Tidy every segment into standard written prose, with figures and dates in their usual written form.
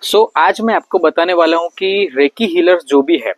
आज मैं आपको बताने वाला हूँ कि रेकी हीलर्स जो भी है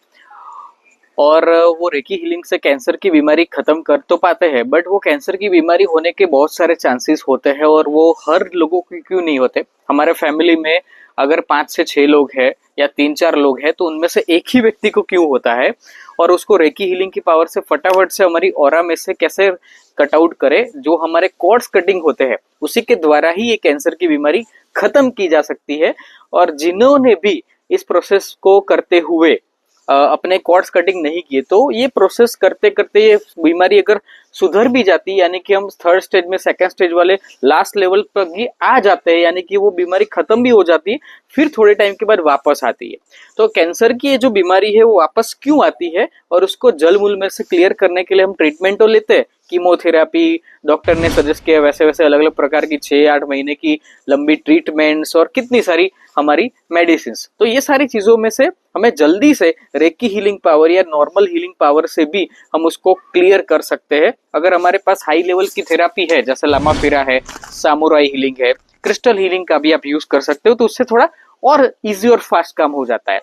और वो रेकी हीलिंग से कैंसर की बीमारी खत्म कर तो पाते हैं, बट वो कैंसर की बीमारी होने के बहुत सारे चांसेस होते हैं और वो हर लोगों को क्यों नहीं होते। हमारे फैमिली में अगर 5 से 6 लोग हैं या 3-4 लोग हैं तो उनमें से एक ही व्यक्ति को क्यों होता है और उसको रेकी हीलिंग की पावर से फटाफट से हमारी ऑरा में से कैसे कट आउट करे। जो हमारे कॉर्ड्स कटिंग होते हैं उसी के द्वारा ही ये कैंसर की बीमारी खत्म की जा सकती है। और जिन्होंने भी इस प्रोसेस को करते हुए अपने कॉर्ड्स कटिंग नहीं किए तो ये प्रोसेस करते करते ये बीमारी अगर सुधर भी जाती, यानी कि हम थर्ड स्टेज में सेकंड स्टेज वाले लास्ट लेवल पर भी आ जाते हैं, यानी कि वो बीमारी खत्म भी हो जाती है, फिर थोड़े टाइम के बाद वापस आती है। तो कैंसर की ये जो बीमारी है वो वापस क्यों आती है और उसको जड़ मूल में से क्लियर करने के लिए हम ट्रीटमेंट तो लेते हैं, कीमोथेरेपी डॉक्टर ने सजेस्ट किया, वैसे वैसे अलग अलग प्रकार की 6-8 महीने की लंबी ट्रीटमेंट्स और कितनी सारी हमारी मेडिसिन। तो ये सारी चीजों में से हमें जल्दी से रेकी हीलिंग पावर या नॉर्मल हीलिंग पावर से भी हम उसको क्लियर कर सकते हैं। अगर हमारे पास हाई लेवल की थेरापी है जैसे लामा फिरा है, सामुराई हीलिंग है, क्रिस्टल हीलिंग का भी आप यूज कर सकते हो, तो उससे थोड़ा और इजी और फास्ट काम हो जाता है।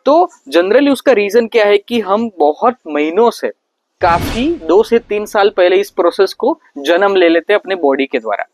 तो जनरली उसका रीजन क्या है कि हम बहुत महीनों से काफी 2 से 3 साल पहले इस प्रोसेस को जन्म ले लेते हैं अपने बॉडी के द्वारा।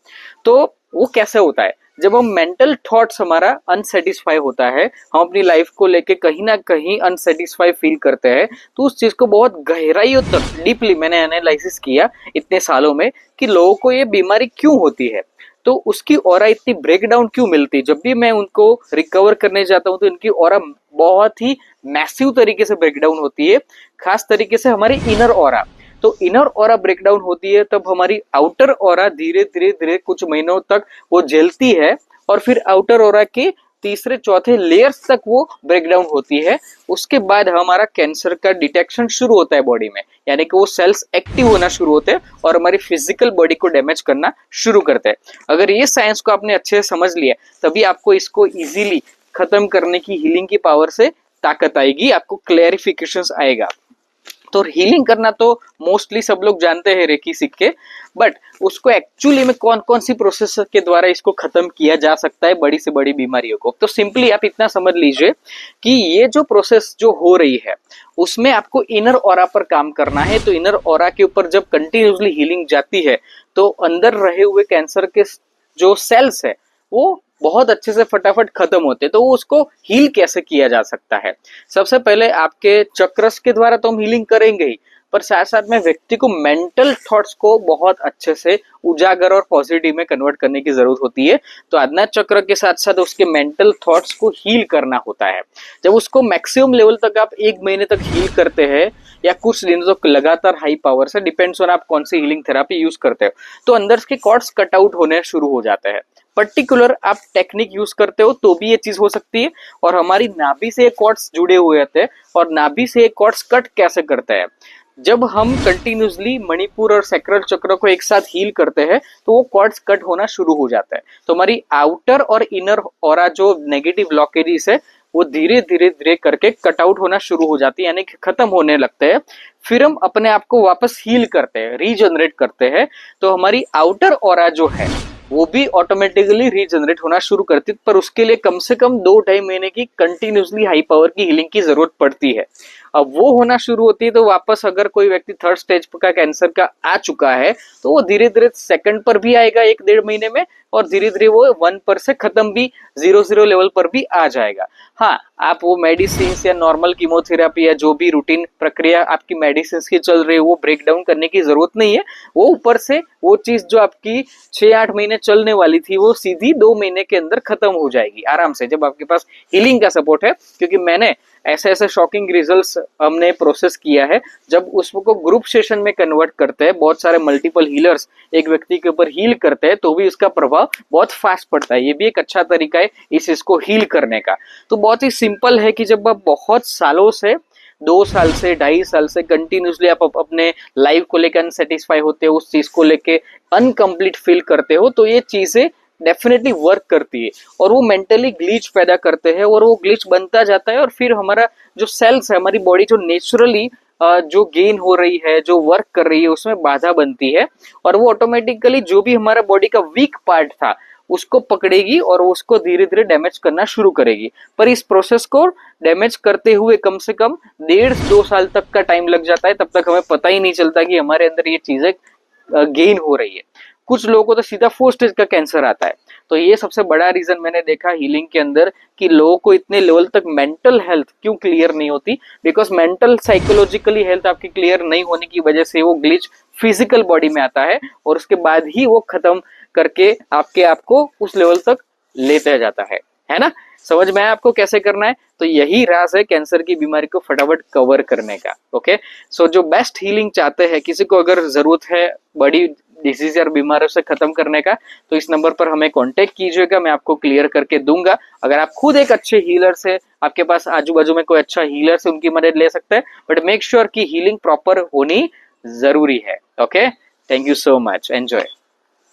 तो वो कैसे होता है, जब हम मेंटल थॉट्स हमारा अनसेटिस्फाई होता है, हम अपनी लाइफ को लेके कहीं ना कहीं अनसेटिस्फाई फील करते हैं, तो उस चीज को बहुत गहराइयों तक डीपली मैंने एनालिसिस किया इतने सालों में कि लोगों को ये बीमारी क्यों होती है, तो उसकी ऑरा इतनी ब्रेकडाउन क्यों मिलती है। जब भी मैं उनको रिकवर करने जाता हूँ तो इनकी ऑरा बहुत ही मैसिव तरीके से ब्रेकडाउन होती है, खास तरीके से हमारी इनर ऑरा। तो इनर ऑरा ब्रेकडाउन होती है तब हमारी आउटर ऑरा धीरे धीरे धीरे कुछ महीनों तक वो झेलती है और फिर आउटर ऑरा के तीसरे चौथे लेयर्स तक वो ब्रेकडाउन होती है। उसके बाद हमारा कैंसर का डिटेक्शन शुरू होता है बॉडी में, यानी कि वो सेल्स एक्टिव होना शुरू होते हैं और हमारी फिजिकल बॉडी को डैमेज करना शुरू करते हैं। अगर ये साइंस को आपने अच्छे से समझ लिया तभी आपको इसको इजीली खत्म करने की हीलिंग की पावर से ताकत आएगी, आपको क्लैरिफिकेशंस आएगा। तो हीलिंग करना तो मोस्टली सब लोग जानते हैं रेकी सीख के, बट उसको एक्चुअली में कौन कौन सी प्रोसेस के द्वारा इसको खत्म किया जा सकता है बड़ी से बड़ी बीमारियों को। तो सिंपली आप इतना समझ लीजिए कि ये जो प्रोसेस जो हो रही है उसमें आपको इनर ऑरा पर काम करना है। तो इनर ऑरा के ऊपर जब कंटिन्यूसली हीलिंग जाती है तो अंदर रहे हुए कैंसर के जो सेल्स है वो बहुत अच्छे से फटाफट खत्म होते हैं। तो उसको हील कैसे किया जा सकता है, सबसे पहले आपके चक्रस के द्वारा तो हम हीलिंग करेंगे ही, पर साथ साथ में व्यक्ति को मेंटल थॉट्स को बहुत अच्छे से उजागर और पॉजिटिव में कन्वर्ट करने की जरूरत होती है। तो आज्ञा चक्र के साथ साथ उसके मेंटल थॉट्स को हील करना होता है। जब उसको मैक्सिमम लेवल तक आप 1 महीने तक हील करते हैं या कुछ दिनों तक लगातार हाई पावर से, डिपेंड्स ऑन आप कौन सी हीलिंग थेरापी यूज करते हो, तो अंदर के कॉर्ड्स कट आउट होने शुरू हो जाते हैं। पर्टिकुलर आप टेक्निक यूज करते हो तो भी ये चीज हो सकती है। और हमारी नाभि से कॉर्ड्स जुड़े हुए होते हैं और नाभि से कॉर्ड्स कट कैसे करते हैं, जब हम कंटिन्यूसली मणिपुर और सैक्रल चक्र को एक साथ हील करते हैं तो वो कॉर्ड्स कट होना शुरू हो जाता है। तो हमारी आउटर और इनर ऑरा जो नेगेटिव ब्लॉकेजेस है वो धीरे धीरे धीरे करके कट आउट होना शुरू हो जाती है, यानी कि खत्म होने लगते हैं। फिर हम अपने आप को वापस हील करते हैं, रीजनरेट करते हैं। तो हमारी आउटर ऑरा जो है वो भी ऑटोमेटिकली रीजनरेट होना शुरू करती है, पर उसके लिए कम से कम 2-2.5 महीने की कंटिन्यूसली हाई पावर की हीलिंग की जरूरत पड़ती है। अब वो होना शुरू होती है तो वापस अगर कोई व्यक्ति थर्ड स्टेज का कैंसर का आ चुका है तो वो धीरे धीरे सेकंड पर भी आएगा 1-1.5 महीने में, और धीरे धीरे वो 1 पर से खत्म भी 0-0 लेवल पर भी आ जाएगा। हाँ, आप वो मेडिसिन या नॉर्मल कीमोथेरेपी या जो भी रूटीन प्रक्रिया आपकी मेडिसिन की चल रही है वो ब्रेक डाउन करने की जरूरत नहीं है। वो ऊपर से वो चीज जो आपकी 6-8 महीने चलने वाली थी वो सीधी 2 महीने के अंदर खत्म हो जाएगी आराम से, जब आपके पास हीलिंग का सपोर्ट है। क्योंकि मैंने ऐसे ऐसे शॉकिंग रिजल्ट्स हमने प्रोसेस किया है, जब उसको ग्रुप सेशन में कन्वर्ट करते हैं, बहुत सारे मल्टीपल हीलर्स एक व्यक्ति के ऊपर हील करते हैं तो भी उसका प्रभाव बहुत फास्ट पड़ता है। ये भी एक अच्छा तरीका है इस इसको हील करने का। तो बहुत ही सिंपल है कि जब आप बहुत सालों से 2 साल से 2.5 साल से कंटिन्यूसली आप अपने लाइफ को लेकर अनसेटिस्फाई होते हो, उस चीज को लेके अनकम्प्लीट फील करते हो, तो ये चीजें डेफिनेटली वर्क करती है और वो मेंटली ग्लिच पैदा करते हैं और वो ग्लिच बनता जाता है। और फिर हमारा जो सेल्स है, हमारी बॉडी जो नेचुरली जो गेन हो रही है, जो वर्क कर रही है, उसमें बाधा बनती है और वो ऑटोमेटिकली जो भी हमारा बॉडी का वीक पार्ट था उसको पकड़ेगी और उसको धीरे धीरे डैमेज करना शुरू करेगी। पर इस प्रोसेस को डैमेज करते हुए कम से कम 1.5-2 साल तक का टाइम लग जाता है, तब तक हमें पता ही नहीं चलता कि हमारे अंदर ये चीजें गेन हो रही है। कुछ लोगों को तो सीधा 4 स्टेज का कैंसर आता है। तो ये सबसे बड़ा रीजन मैंने देखा हीलिंग के अंदर कि लोगों को इतने लेवल तक मेंटल हेल्थ क्यों क्लियर नहीं होती, बिकॉज मेंटल साइकोलॉजिकली हेल्थ आपकी क्लियर नहीं होने की वजह से वो ग्लिच फिजिकल बॉडी में आता है और उसके बाद ही वो खत्म करके आपके आप को उस लेवल तक लेते जाता है ना। समझ में आया आपको कैसे करना है? तो यही राज है कैंसर की बीमारी को फटाफट कवर करने का। ओके, सो जो बेस्ट हीलिंग चाहते हैं, किसी को अगर जरूरत है बड़ी डिजीज या बीमारियों से खत्म करने का, तो इस नंबर पर हमें कांटेक्ट कीजिएगा, मैं आपको क्लियर करके दूंगा। अगर आप खुद एक अच्छे हीलर से, आपके पास आजू बाजू में कोई अच्छा हीलर से उनकी मदद ले सकते हैं, बट मेक श्योर कि हीलिंग प्रॉपर होनी जरूरी है। Okay, thank you so much, enjoy.